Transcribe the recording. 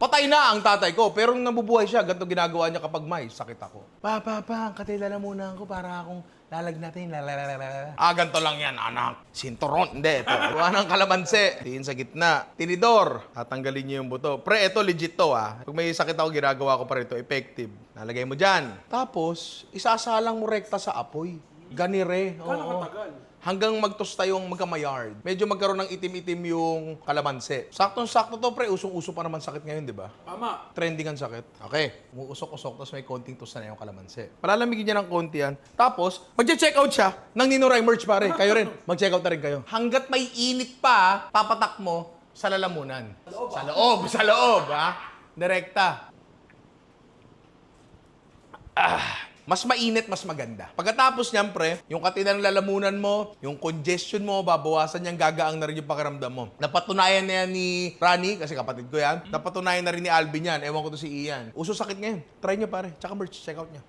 Patay na ang tatay ko, pero nung nabubuhay siya, ganito ginagawa niya kapag may sakit ako. Pa, katilala muna ako para akong lalagnatin, lalalala. Ganito lang yan, anak. Sinturon, hindi. Ito, gawa ng kalamansi. Tiin sa gitna. Tinidor. Tatanggalin niyo yung buto. Pre, ito legit to, Pag may sakit ako, ginagawa ko pa rito. Effective. Nalagay mo dyan. Tapos, isasalang mo rekta sa apoy. Ganire. Gano'ng katagal? Hanggang magtosta yung magkamayard. Medyo magkaroon ng itim-itim yung kalamansi. Saktong-sakto to, pre. Usong-uso pa naman sakit ngayon, di ba? Tama. Trending ang sakit. Okay. Umuusok-usok, tapos may konting tosta na yung kalamansi. Palalamigin niya ng konti yan. Tapos, mag-check out siya ng Ninuray merch, pare. Kayo rin. Mag-check out na rin kayo. Hanggat may init pa, papatak mo sa lalamunan. Sa loob, ha? Direkta. Mas mainit, mas maganda. Pagkatapos niyan, pre, yung katina ng lalamunan mo, yung congestion mo, babawasan niyang gagaang na rin yung pakiramdam mo. Napatunayan na yan ni Rani, kasi kapatid ko yan. Napatunayan na rin ni Alvin yan. Ewan ko to si Ian. Uso sakit ngayon. Try niyo, pare. Tsaka merch, check out niya.